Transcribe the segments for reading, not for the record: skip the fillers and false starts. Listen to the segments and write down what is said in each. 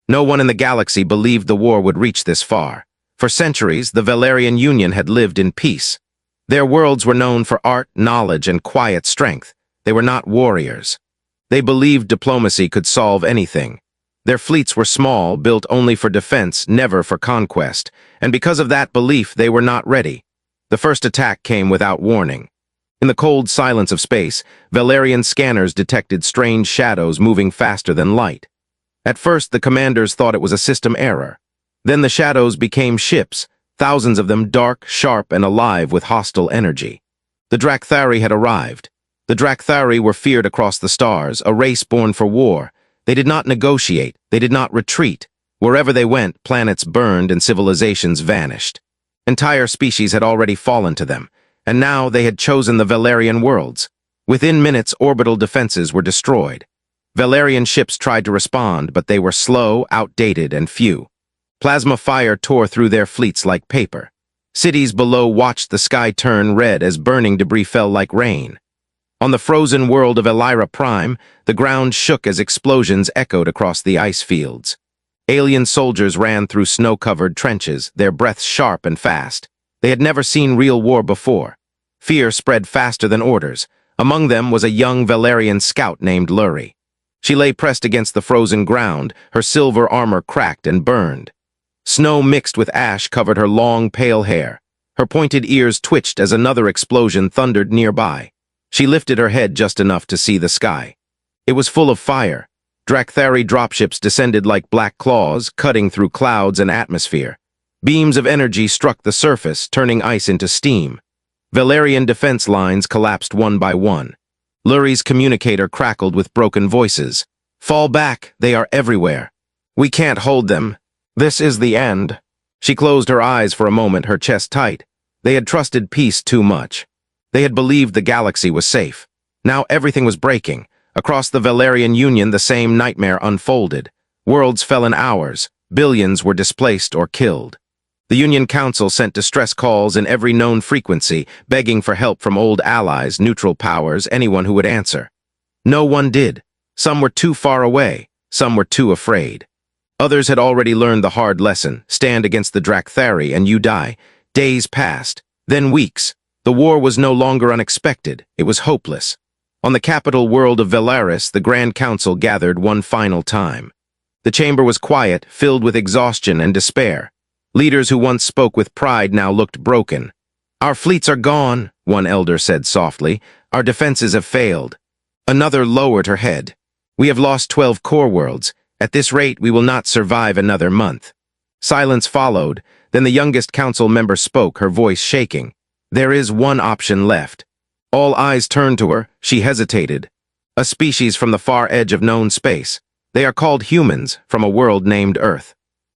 No one in the galaxy believed the war would reach this far. For centuries, the Valerian Union had lived in peace. Their worlds were known for art, knowledge, and quiet strength. They were not warriors. They believed diplomacy could solve anything. Their fleets were small, built only for defense, never for conquest, and because of that belief, they were not ready. The first attack came without warning. In the cold silence of space, Valerian scanners detected strange shadows moving faster than light. At first, the commanders thought it was a system error. Then the shadows became ships, thousands of them dark, sharp, and alive with hostile energy. The Drakthari had arrived. The Drakthari were feared across the stars, a race born for war. They did not negotiate, they did not retreat. Wherever they went, planets burned and civilizations vanished. Entire species had already fallen to them, and now they had chosen the Valerian worlds. Within minutes, orbital defenses were destroyed. Valerian ships tried to respond, but they were slow, outdated, and few. Plasma fire tore through their fleets like paper. Cities below watched the sky turn red as burning debris fell like rain. On the frozen world of Elira Prime, the ground shook as explosions echoed across the ice fields. Alien soldiers ran through snow-covered trenches, their breaths sharp and fast. They had never seen real war before. Fear spread faster than orders. Among them was a young Valerian scout named Luri. She lay pressed against the frozen ground, her silver armor cracked and burned. Snow mixed with ash covered her long, pale hair. Her pointed ears twitched as another explosion thundered nearby. She lifted her head just enough to see the sky. It was full of fire. Drakthari dropships descended like black claws, cutting through clouds and atmosphere. Beams of energy struck the surface, turning ice into steam. Valerian defense lines collapsed one by one. Luri's communicator crackled with broken voices. "Fall back, they are everywhere. We can't hold them. This is the end." She closed her eyes for a moment, her chest tight. They had trusted peace too much. They had believed the galaxy was safe. Now everything was breaking. Across the Valerian Union, the same nightmare unfolded. Worlds fell in hours. Billions were displaced or killed. The Union Council sent distress calls in every known frequency, begging for help from old allies, neutral powers, anyone who would answer. No one did. Some were too far away. Some were too afraid. Others had already learned the hard lesson: stand against the Drakthari and you die. Days passed, then weeks. The war was no longer unexpected. It was hopeless. On the capital world of Velaris, the Grand Council gathered one final time. The chamber was quiet, filled with exhaustion and despair. Leaders who once spoke with pride now looked broken. "Our fleets are gone," one elder said softly. "Our defenses have failed." Another lowered her head. "We have lost 12 core worlds. At this rate, we will not survive another month." Silence followed. Then the youngest council member spoke, her voice shaking. "There is one option left." All eyes turned to her. She hesitated. "A species from the far edge of known space. They are called humans, from a world named Earth."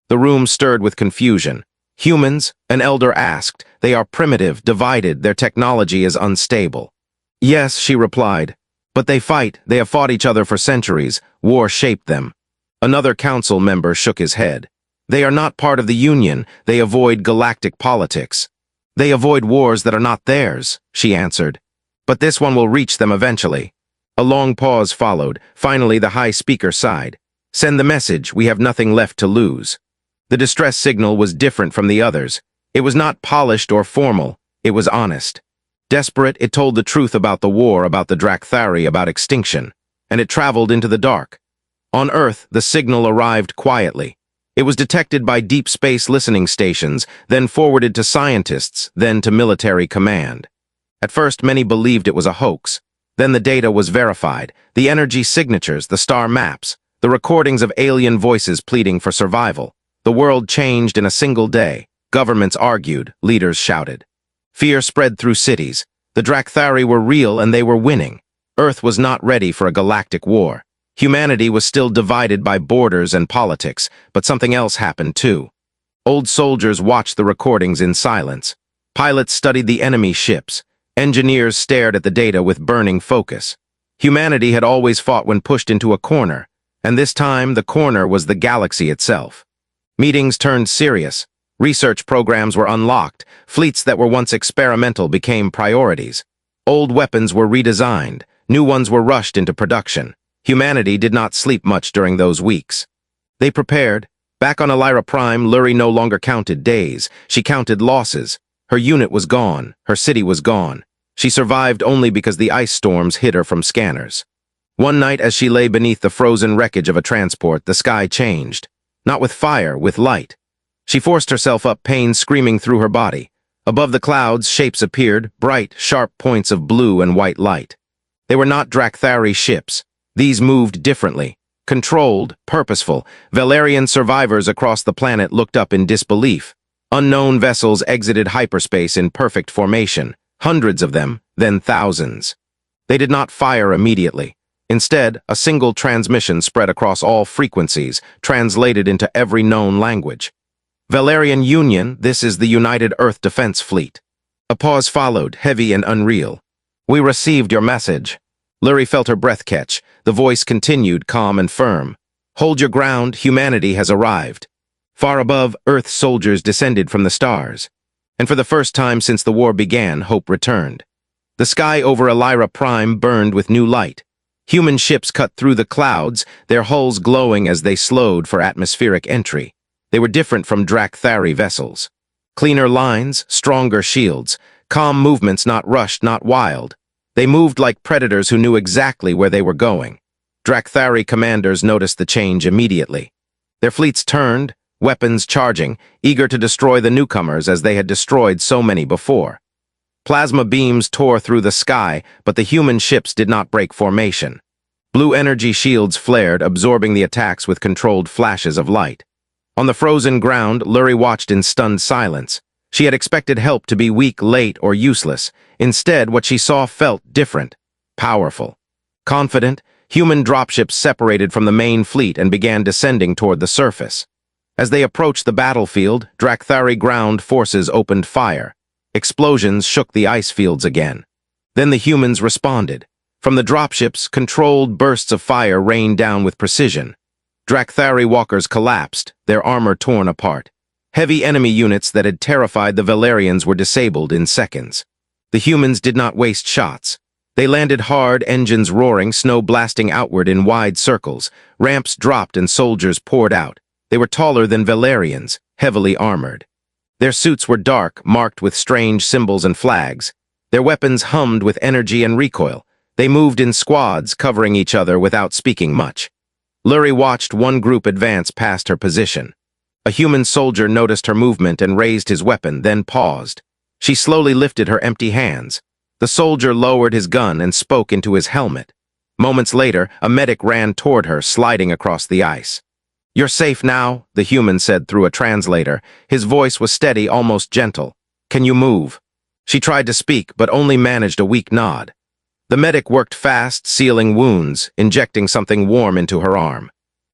The room stirred with confusion. "Humans?" an elder asked. "They are primitive, divided, their technology is unstable." "Yes," she replied. "But they fight. They have fought each other for centuries. War shaped them." Another council member shook his head. "They are not part of the Union. They avoid galactic politics." "They avoid wars that are not theirs," she answered. "But this one will reach them eventually." A long pause followed. Finally, the High Speaker sighed. "Send the message. We have nothing left to lose." The distress signal was different from the others. It was not polished or formal. It was honest. Desperate, it told the truth about the war, about the Drakthari, about extinction. And it traveled into the dark. On Earth, the signal arrived quietly. It was detected by deep space listening stations, then forwarded to scientists, then to military command. At first, many believed it was a hoax. Then the data was verified. The energy signatures, the star maps, the recordings of alien voices pleading for survival. The world changed in a single day. Governments argued, leaders shouted. Fear spread through cities. The Drakthari were real and they were winning. Earth was not ready for a galactic war. Humanity was still divided by borders and politics, but something else happened too. Old soldiers watched the recordings in silence. Pilots studied the enemy ships. Engineers stared at the data with burning focus. Humanity had always fought when pushed into a corner, and this time the corner was the galaxy itself. Meetings turned serious. Research programs were unlocked. Fleets that were once experimental became priorities. Old weapons were redesigned. New ones were rushed into production. Humanity did not sleep much during those weeks. They prepared. Back on Elira Prime, Lurie no longer counted days. She counted losses. Her unit was gone. Her city was gone. She survived only because the ice storms hid her from scanners. One night, as she lay beneath the frozen wreckage of a transport, the sky changed. Not with fire, with light. She forced herself up, pain screaming through her body. Above the clouds, shapes appeared, bright, sharp points of blue and white light. They were not Drakthari ships. These moved differently. Controlled, purposeful, Valerian survivors across the planet looked up in disbelief. Unknown vessels exited hyperspace in perfect formation. Hundreds of them, then thousands. They did not fire immediately. Instead, a single transmission spread across all frequencies, translated into every known language. Valerian Union, this is the United Earth Defense Fleet. A pause followed, heavy and unreal. We received your message. Lurie felt her breath catch. The voice continued, calm and firm. Hold your ground, humanity has arrived. Far above, Earth's soldiers descended from the stars. And for the first time since the war began, hope returned. The sky over Elira Prime burned with new light. Human ships cut through the clouds, their hulls glowing as they slowed for atmospheric entry. They were different from Drakthari vessels. Cleaner lines, stronger shields, calm movements not rushed, not wild. They moved like predators who knew exactly where they were going. Drakthari commanders noticed the change immediately. Their fleets turned, weapons charging, eager to destroy the newcomers as they had destroyed so many before. Plasma beams tore through the sky, but the human ships did not break formation. Blue energy shields flared, absorbing the attacks with controlled flashes of light. On the frozen ground, Lurie watched in stunned silence. She had expected help to be weak, late, or useless. Instead, what she saw felt different, powerful. Confident, human dropships separated from the main fleet and began descending toward the surface. As they approached the battlefield, Drakthari ground forces opened fire. Explosions shook the ice fields again. Then the humans responded. From the dropships, controlled bursts of fire rained down with precision. Drakthari walkers collapsed, their armor torn apart. Heavy enemy units that had terrified the Valerians were disabled in seconds. The humans did not waste shots. They landed hard, engines roaring, snow blasting outward in wide circles. Ramps dropped and soldiers poured out. They were taller than Valerians, heavily armored. Their suits were dark, marked with strange symbols and flags. Their weapons hummed with energy and recoil. They moved in squads, covering each other without speaking much. Lurie watched one group advance past her position. A human soldier noticed her movement and raised his weapon, then paused. She slowly lifted her empty hands. The soldier lowered his gun and spoke into his helmet. Moments later, a medic ran toward her, sliding across the ice. "You're safe now," the human said through a translator. His voice was steady, almost gentle. "Can you move?" She tried to speak, but only managed a weak nod. The medic worked fast, sealing wounds, injecting something warm into her arm.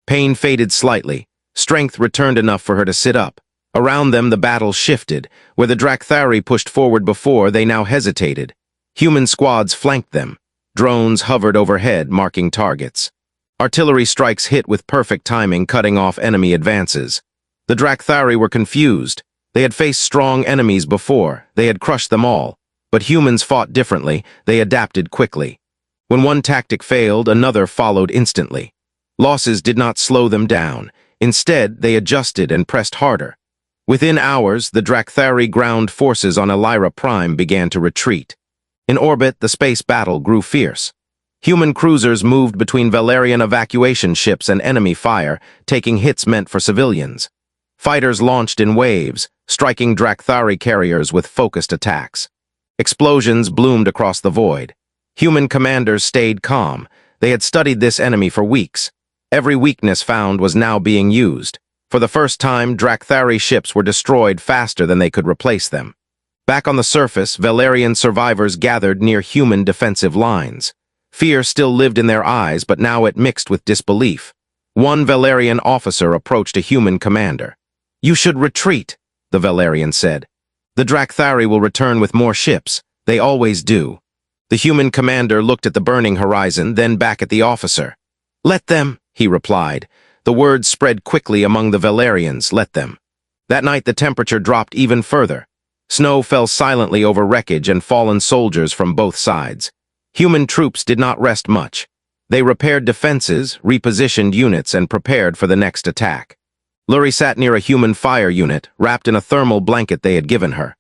Pain faded slightly. Strength returned enough for her to sit up. Around them, the battle shifted. Where the Drakthari pushed forward before, they now hesitated. Human squads flanked them. Drones hovered overhead, marking targets. Artillery strikes hit with perfect timing, cutting off enemy advances. The Drakthari were confused. They had faced strong enemies before. They had crushed them all. But humans fought differently. They adapted quickly. When one tactic failed, another followed instantly. Losses did not slow them down. Instead, they adjusted and pressed harder. Within hours, the Drakthari ground forces on Elira Prime began to retreat. In orbit, the space battle grew fierce. Human cruisers moved between Valerian evacuation ships and enemy fire, taking hits meant for civilians. Fighters launched in waves, striking Drakthari carriers with focused attacks. Explosions bloomed across the void. Human commanders stayed calm. They had studied this enemy for weeks. Every weakness found was now being used. For the first time, Drakthari ships were destroyed faster than they could replace them. Back on the surface, Valerian survivors gathered near human defensive lines. Fear still lived in their eyes, but now it mixed with disbelief. One Valerian officer approached a human commander. "You should retreat," the Valerian said. "The Drakthari will return with more ships. They always do." The human commander looked at the burning horizon, then back at the officer. "Let them," he replied. The words spread quickly among the Valerians, "Let them." That night the temperature dropped even further. Snow fell silently over wreckage and fallen soldiers from both sides. Human troops did not rest much. They repaired defenses, repositioned units, and prepared for the next attack. Luri sat near a human fire unit, wrapped in a thermal blanket they had given her.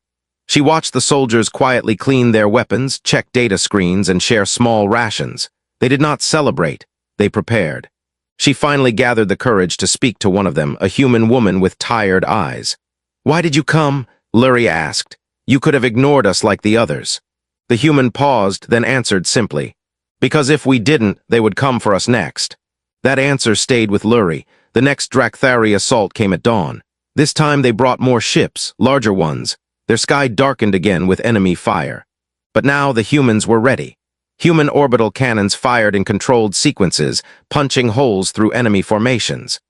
She watched the soldiers quietly clean their weapons, check data screens, and share small rations. They did not celebrate. They prepared. She finally gathered the courage to speak to one of them, a human woman with tired eyes. "Why did you come?" Luri asked. "You could have ignored us like the others." The human paused, then answered simply, "Because if we didn't, they would come for us next." That answer stayed with Luri. The next Drakthari assault came at dawn. This time they brought more ships, larger ones. Their sky darkened again with enemy fire. But now the humans were ready. Human orbital cannons fired in controlled sequences, punching holes through enemy formations.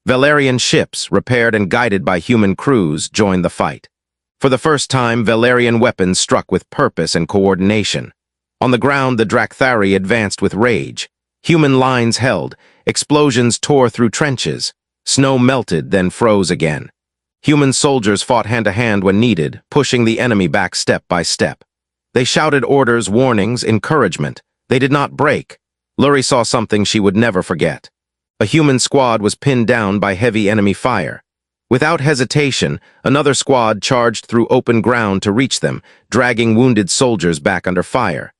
Valerian ships, repaired and guided by human crews, joined the fight. For the first time, Valerian weapons struck with purpose and coordination. On the ground, the Drakthari advanced with rage. Human lines held. Explosions tore through trenches. Snow melted, then froze again. Human soldiers fought hand-to-hand when needed, pushing the enemy back step by step. They shouted orders, warnings, encouragement. They did not break. Luri saw something she would never forget. A human squad was pinned down by heavy enemy fire. Without hesitation, another squad charged through open ground to reach them, dragging wounded soldiers back under fire.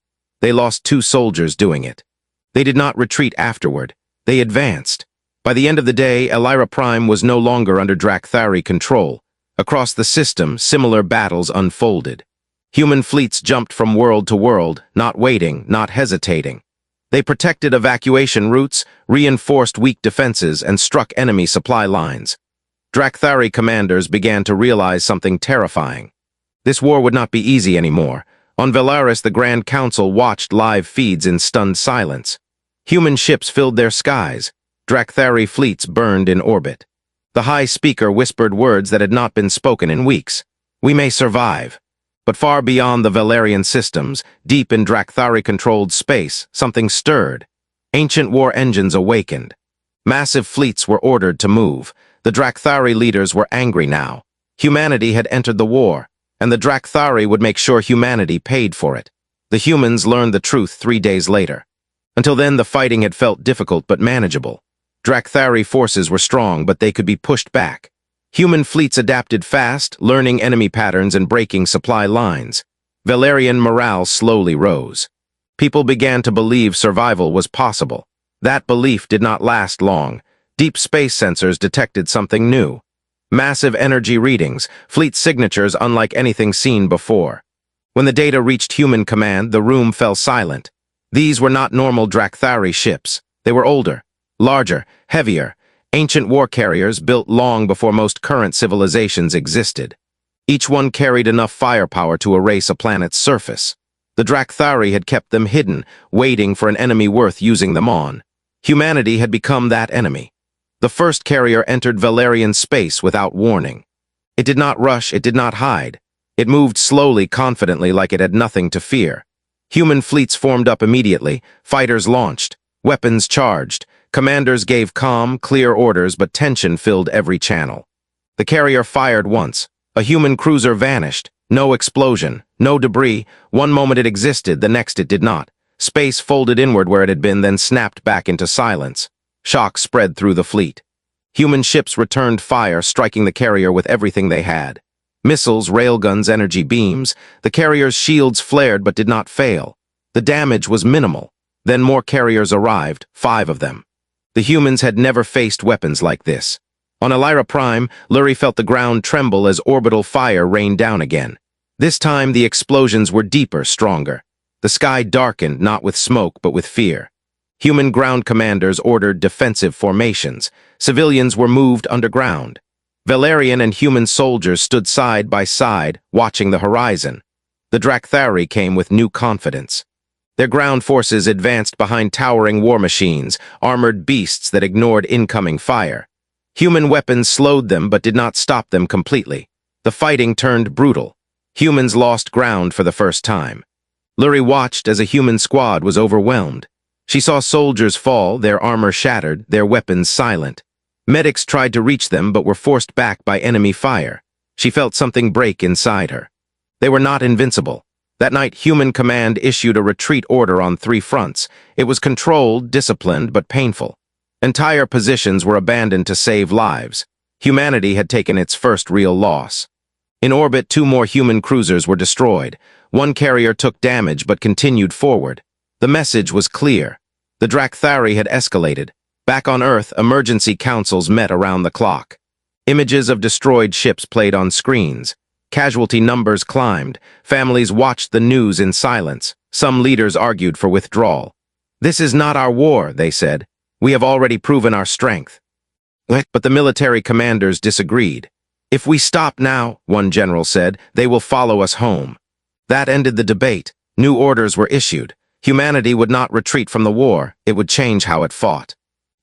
They lost 2 soldiers doing it. They did not retreat afterward. They advanced. By the end of the day, Elira Prime was no longer under Drakthari control. Across the system, similar battles unfolded. Human fleets jumped from world to world, not waiting, not hesitating. They protected evacuation routes, reinforced weak defenses, and struck enemy supply lines. Drakthari commanders began to realize something terrifying. This war would not be easy anymore. On Valaris, the Grand Council watched live feeds in stunned silence. Human ships filled their skies. Drakthari fleets burned in orbit. The High Speaker whispered words that had not been spoken in weeks. "We may survive." But far beyond the Valerian systems, deep in Drakthari-controlled space, something stirred. Ancient war engines awakened. Massive fleets were ordered to move. The Drakthari leaders were angry now. Humanity had entered the war, and the Drakthari would make sure humanity paid for it. The humans learned the truth 3 days later. Until then, the fighting had felt difficult but manageable. Drakthari forces were strong, but they could be pushed back. Human fleets adapted fast, learning enemy patterns and breaking supply lines. Valerian morale slowly rose. People began to believe survival was possible. That belief did not last long. Deep space sensors detected something new. Massive energy readings, fleet signatures unlike anything seen before. When the data reached human command, the room fell silent. These were not normal Drakthari ships. They were older, larger, heavier, ancient war carriers built long before most current civilizations existed. Each one carried enough firepower to erase a planet's surface. The Drakthari had kept them hidden, waiting for an enemy worth using them on. Humanity had become that enemy. The first carrier entered Valerian space without warning. It did not rush, it did not hide. It moved slowly, confidently, like it had nothing to fear. Human fleets formed up immediately, fighters launched, weapons charged. Commanders gave calm, clear orders, but tension filled every channel. The carrier fired once. A human cruiser vanished. No explosion, no debris. One moment it existed, the next it did not. Space folded inward where it had been, then snapped back into silence. Shock spread through the fleet. Human ships returned fire, striking the carrier with everything they had. Missiles, railguns, energy beams. The carrier's shields flared but did not fail. The damage was minimal. Then more carriers arrived, 5 of them. The humans had never faced weapons like this. On Elira Prime, Luri felt the ground tremble as orbital fire rained down again. This time, the explosions were deeper, stronger. The sky darkened, not with smoke, but with fear. Human ground commanders ordered defensive formations. Civilians were moved underground. Valerian and human soldiers stood side by side, watching the horizon. The Drakthari came with new confidence. Their ground forces advanced behind towering war machines, armored beasts that ignored incoming fire. Human weapons slowed them but did not stop them completely. The fighting turned brutal. Humans lost ground for the first time. Luri watched as a human squad was overwhelmed. She saw soldiers fall, their armor shattered, their weapons silent. Medics tried to reach them but were forced back by enemy fire. She felt something break inside her. They were not invincible. That night, Human Command issued a retreat order on 3 fronts. It was controlled, disciplined, but painful. Entire positions were abandoned to save lives. Humanity had taken its first real loss. In orbit, 2 more human cruisers were destroyed. 1 carrier took damage but continued forward. The message was clear. The Drakthari had escalated. Back on Earth, emergency councils met around the clock. Images of destroyed ships played on screens. Casualty numbers climbed. Families watched the news in silence. Some leaders argued for withdrawal. "This is not our war," they said. "We have already proven our strength." But the military commanders disagreed. "If we stop now," one general said, "they will follow us home." That ended the debate. New orders were issued. Humanity would not retreat from the war. It would change how it fought.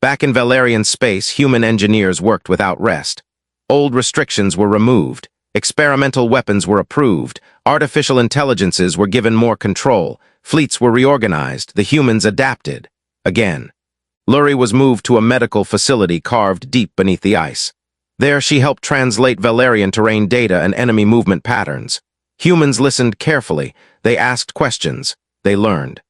Back in Valerian space, human engineers worked without rest. Old restrictions were removed. Experimental weapons were approved. Artificial intelligences were given more control. Fleets were reorganized. The humans adapted. Again. Luri was moved to a medical facility carved deep beneath the ice. There she helped translate Valerian terrain data and enemy movement patterns. Humans listened carefully. They asked questions. They learned.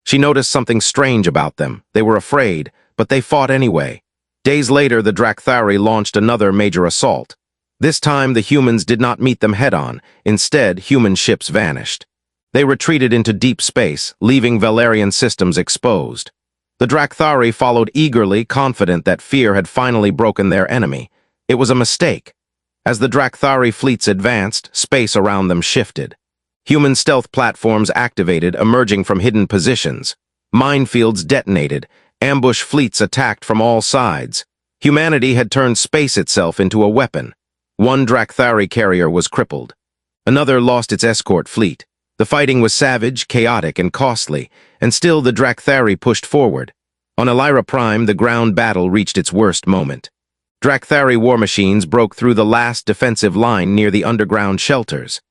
She noticed something strange about them. They were afraid, but they fought anyway. Days later, the Drakthari launched another major assault. This time, the humans did not meet them head-on. Instead, human ships vanished. They retreated into deep space, leaving Valerian systems exposed. The Drakthari followed eagerly, confident that fear had finally broken their enemy. It was a mistake. As the Drakthari fleets advanced, space around them shifted. Human stealth platforms activated, emerging from hidden positions. Minefields detonated. Ambush fleets attacked from all sides. Humanity had turned space itself into a weapon. 1 Drakthari carrier was crippled. Another lost its escort fleet. The fighting was savage, chaotic, and costly, and still the Drakthari pushed forward. On Elira Prime, the ground battle reached its worst moment. Drakthari war machines broke through the last defensive line near the underground shelters.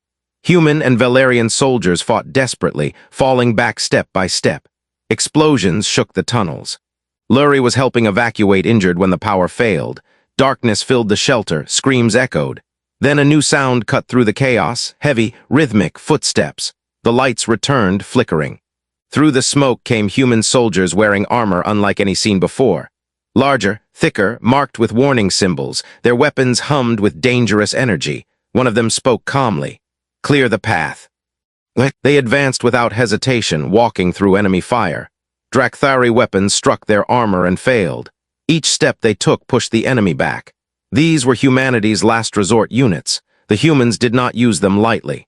Human and Valerian soldiers fought desperately, falling back step by step. Explosions shook the tunnels. Luri was helping evacuate injured when the power failed. Darkness filled the shelter, screams echoed. Then a new sound cut through the chaos, heavy, rhythmic footsteps. The lights returned, flickering. Through the smoke came human soldiers wearing armor unlike any seen before. Larger, thicker, marked with warning symbols, their weapons hummed with dangerous energy. One of them spoke calmly. "Clear the path." They advanced without hesitation, walking through enemy fire. Drakthari weapons struck their armor and failed. Each step they took pushed the enemy back. These were humanity's last resort units. The humans did not use them lightly.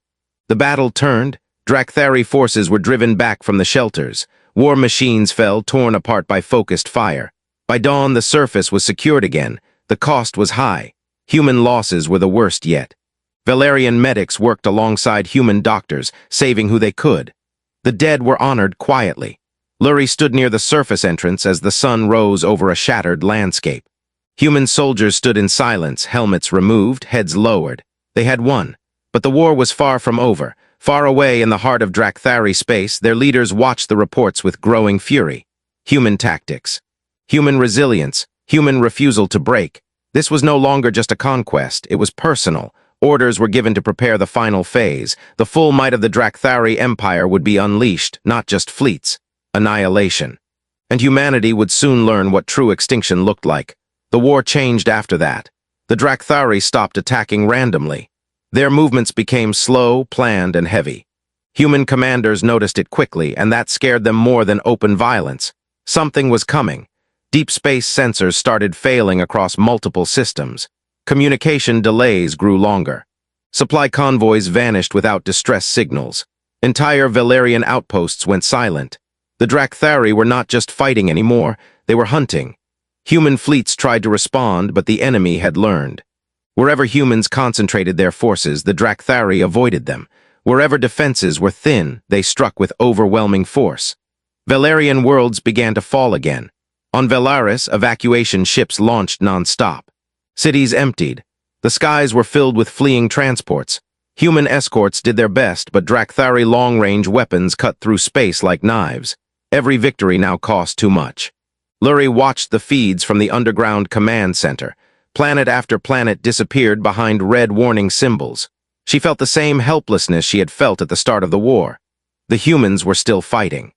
The battle turned. Drakthari forces were driven back from the shelters. War machines fell, torn apart by focused fire. By dawn, the surface was secured again. The cost was high. Human losses were the worst yet. Valerian medics worked alongside human doctors, saving who they could. The dead were honored quietly. Luri stood near the surface entrance as the sun rose over a shattered landscape. Human soldiers stood in silence, helmets removed, heads lowered. They had won. But the war was far from over. Far away in the heart of Drakthari space, their leaders watched the reports with growing fury. Human tactics. Human resilience. Human refusal to break. This was no longer just a conquest. It was personal. Orders were given to prepare the final phase. The full might of the Drakthari Empire would be unleashed, not just fleets. Annihilation. And humanity would soon learn what true extinction looked like. The war changed after that. The Drakthari stopped attacking randomly. Their movements became slow, planned, and heavy. Human commanders noticed it quickly, and that scared them more than open violence. Something was coming. Deep space sensors started failing across multiple systems. Communication delays grew longer. Supply convoys vanished without distress signals. Entire Valerian outposts went silent. The Drakthari were not just fighting anymore, they were hunting. Human fleets tried to respond, but the enemy had learned. Wherever humans concentrated their forces, the Drakthari avoided them. Wherever defenses were thin, they struck with overwhelming force. Valerian worlds began to fall again. On Valaris, evacuation ships launched non-stop. Cities emptied. The skies were filled with fleeing transports. Human escorts did their best, but Drakthari long-range weapons cut through space like knives. Every victory now cost too much. Luri watched the feeds from the underground command center. Planet after planet disappeared behind red warning symbols. She felt the same helplessness she had felt at the start of the war. The humans were still fighting.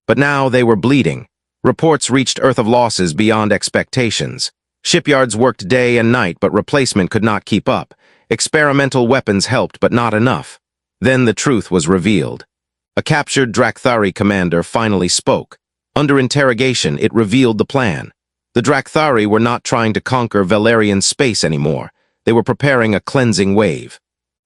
But now they were bleeding. Reports reached Earth of losses beyond expectations. Shipyards worked day and night, but replacement could not keep up. Experimental weapons helped, but not enough. Then the truth was revealed. A captured Drakthari commander finally spoke. Under interrogation, it revealed the plan. The Drakthari were not trying to conquer Valerian space anymore. They were preparing a cleansing wave.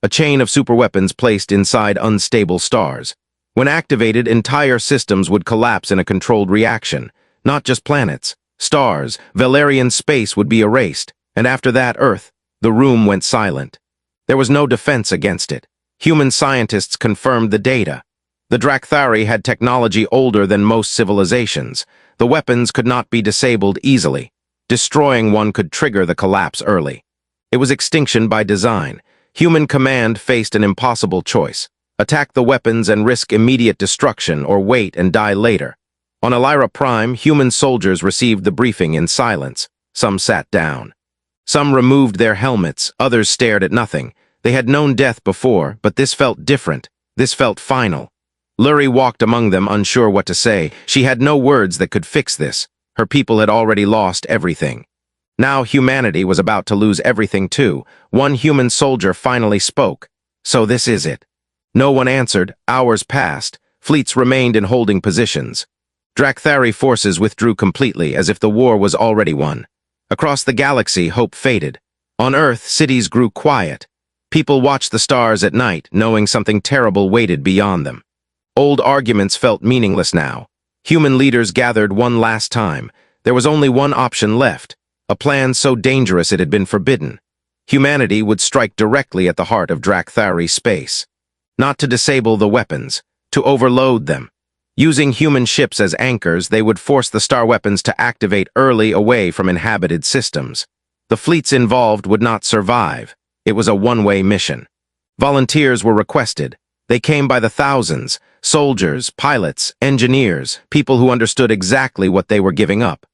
A chain of superweapons placed inside unstable stars. When activated, entire systems would collapse in a controlled reaction. Not just planets, stars, Valerian space would be erased, and after that, Earth. The room went silent. There was no defense against it. Human scientists confirmed the data. The Drakthari had technology older than most civilizations. The weapons could not be disabled easily. Destroying one could trigger the collapse early. It was extinction by design. Human command faced an impossible choice. Attack the weapons and risk immediate destruction, or wait and die later. On Elira Prime, human soldiers received the briefing in silence. Some sat down. Some removed their helmets, others stared at nothing. They had known death before, but this felt different. This felt final. Luri walked among them, unsure what to say. She had no words that could fix this. Her people had already lost everything. Now humanity was about to lose everything too. One human soldier finally spoke. So this is it. No one answered. Hours passed. Fleets remained in holding positions. Drakthari forces withdrew completely, as if the war was already won. Across the galaxy, hope faded. On Earth, cities grew quiet. People watched the stars at night, knowing something terrible waited beyond them. Old arguments felt meaningless now. Human leaders gathered one last time. There was only one option left, a plan so dangerous it had been forbidden. Humanity would strike directly at the heart of Drakthari space. Not to disable the weapons, to overload them. Using human ships as anchors, they would force the star weapons to activate early away from inhabited systems. The fleets involved would not survive. It was a one-way mission. Volunteers were requested. They came by the thousands. Soldiers, pilots, engineers, people who understood exactly what they were giving up.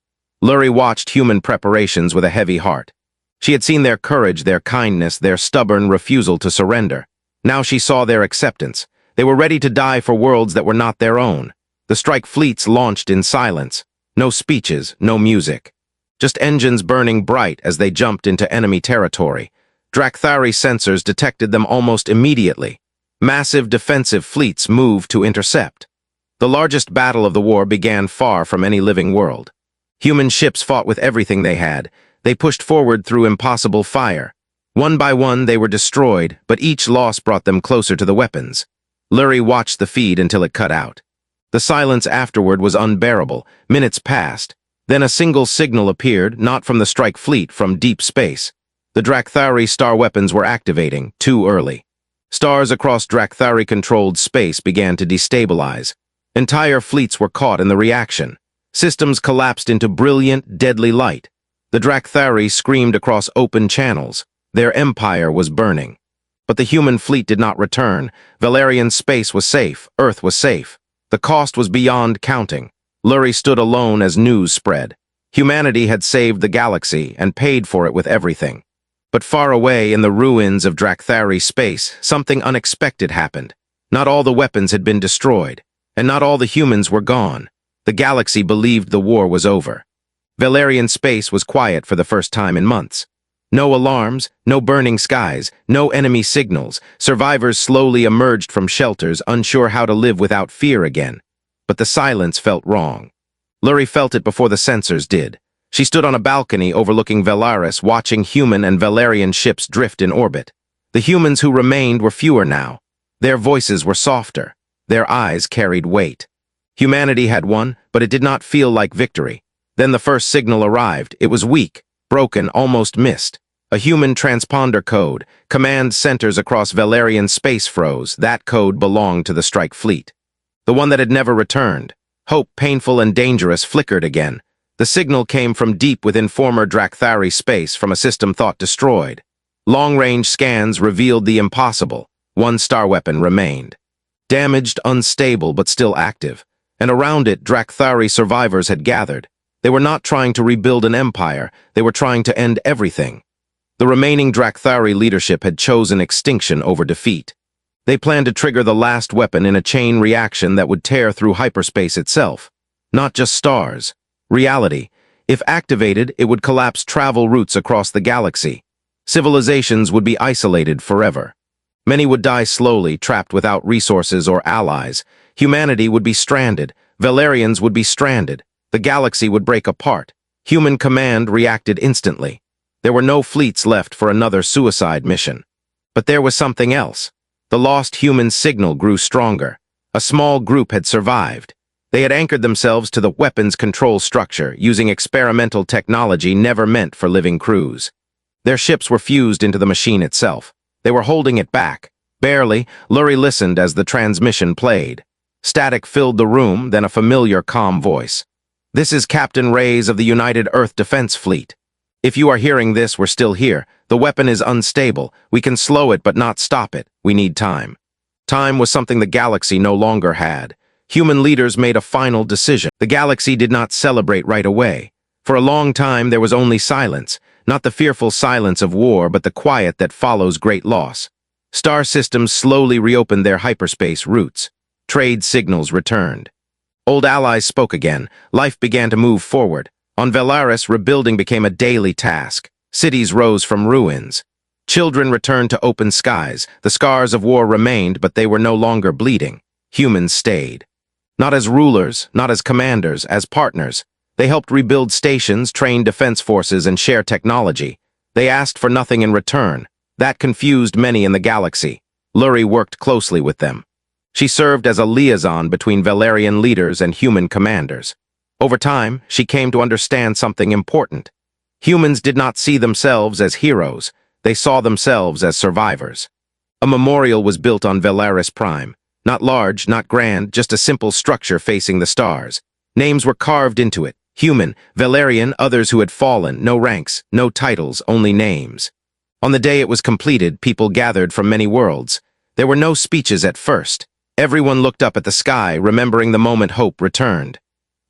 Luri watched human preparations with a heavy heart. She had seen their courage, their kindness, their stubborn refusal to surrender. Now she saw their acceptance. They were ready to die for worlds that were not their own. The strike fleets launched in silence. No speeches, no music. Just engines burning bright as they jumped into enemy territory. Drakthari sensors detected them almost immediately. Massive defensive fleets moved to intercept. The largest battle of the war began far from any living world. Human ships fought with everything they had. They pushed forward through impossible fire. One by one they were destroyed, but each loss brought them closer to the weapons. Luri watched the feed until it cut out. The silence afterward was unbearable. Minutes passed. Then a single signal appeared, not from the strike fleet, from deep space. The Drakthari star weapons were activating, too early. Stars across Drakthari-controlled space began to destabilize. Entire fleets were caught in the reaction. Systems collapsed into brilliant, deadly light. The Drakthari screamed across open channels. Their empire was burning. But the human fleet did not return. Valerian space was safe. Earth was safe. The cost was beyond counting. Luri stood alone as news spread. Humanity had saved the galaxy and paid for it with everything. But far away in the ruins of Drakthari space, something unexpected happened. Not all the weapons had been destroyed, and not all the humans were gone. The galaxy believed the war was over. Valerian space was quiet for the first time in months. No alarms, no burning skies, no enemy signals. Survivors slowly emerged from shelters, unsure how to live without fear again. But the silence felt wrong. Luri felt it before the sensors did. She stood on a balcony overlooking Velaris, watching human and Valerian ships drift in orbit. The humans who remained were fewer now. Their voices were softer. Their eyes carried weight. Humanity had won, but it did not feel like victory. Then the first signal arrived. It was weak, broken, almost missed. A human transponder code. Command centers across Valerian space froze. That code belonged to the strike fleet. The one that had never returned. Hope, painful and dangerous, flickered again. The signal came from deep within former Drakthari space, from a system thought destroyed. Long-range scans revealed the impossible. One star weapon remained. Damaged, unstable, but still active. And around it, Drakthari survivors had gathered. They were not trying to rebuild an empire. They were trying to end everything. The remaining Drakthari leadership had chosen extinction over defeat. They planned to trigger the last weapon in a chain reaction that would tear through hyperspace itself. Not just stars. Reality. If activated, it would collapse travel routes across the galaxy. Civilizations would be isolated forever. Many would die slowly, trapped without resources or allies. Humanity would be stranded. Valerians would be stranded. The galaxy would break apart. Human command reacted instantly. There were no fleets left for another suicide mission. But there was something else. The lost human signal grew stronger. A small group had survived. They had anchored themselves to the weapons control structure, using experimental technology never meant for living crews. Their ships were fused into the machine itself. They were holding it back. Barely, Lurie listened as the transmission played. Static filled the room, then a familiar, calm voice. "This is Captain Reyes of the United Earth Defense Fleet. If you are hearing this, we're still here. The weapon is unstable. We can slow it but not stop it. We need time." Time was something the galaxy no longer had. Human leaders made a final decision. The galaxy did not celebrate right away. For a long time, there was only silence. Not the fearful silence of war, but the quiet that follows great loss. Star systems slowly reopened their hyperspace routes. Trade signals returned. Old allies spoke again. Life began to move forward. On Velaris, rebuilding became a daily task. Cities rose from ruins. Children returned to open skies. The scars of war remained, but they were no longer bleeding. Humans stayed. Not as rulers, not as commanders, as partners. They helped rebuild stations, train defense forces, and share technology. They asked for nothing in return. That confused many in the galaxy. Lurie worked closely with them. She served as a liaison between Valerian leaders and human commanders. Over time, she came to understand something important. Humans did not see themselves as heroes. They saw themselves as survivors. A memorial was built on Velaris Prime. Not large, not grand, just a simple structure facing the stars. Names were carved into it. Human, Valerian, others who had fallen. No ranks, no titles, only names. On the day it was completed, people gathered from many worlds. There were no speeches at first. Everyone looked up at the sky, remembering the moment hope returned.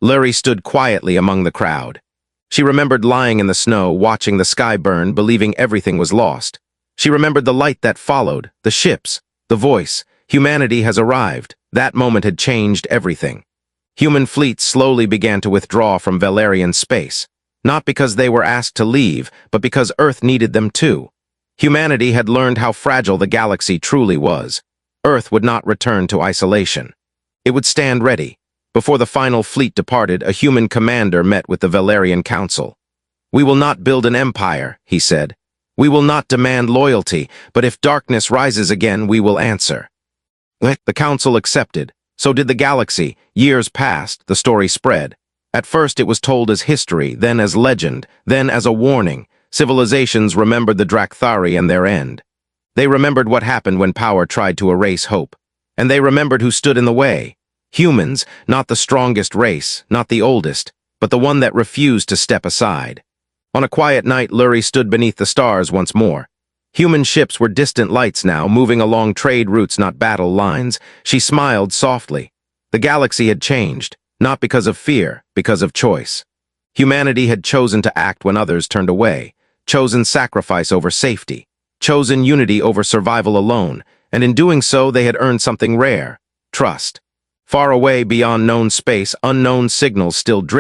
Lurie stood quietly among the crowd. She remembered lying in the snow, watching the sky burn, believing everything was lost. She remembered the light that followed, the ships, the voice. Humanity has arrived. That moment had changed everything. Human fleets slowly began to withdraw from Valerian space. Not because they were asked to leave, but because Earth needed them too. Humanity had learned how fragile the galaxy truly was. Earth would not return to isolation. It would stand ready. Before the final fleet departed, a human commander met with the Valerian Council. "We will not build an empire," he said. "We will not demand loyalty, but if darkness rises again, we will answer." The council accepted. So did the galaxy. Years passed, the story spread. At first it was told as history, then as legend, then as a warning. Civilizations remembered the Drakthari and their end. They remembered what happened when power tried to erase hope. And they remembered who stood in the way. Humans, not the strongest race, not the oldest, but the one that refused to step aside. On a quiet night, Lurie stood beneath the stars once more. Human ships were distant lights now, moving along trade routes, not battle lines. She smiled softly. The galaxy had changed, not because of fear, because of choice. Humanity had chosen to act when others turned away, chosen sacrifice over safety, chosen unity over survival alone, and in doing so they had earned something rare: trust. Far away beyond known space, unknown signals still drifted.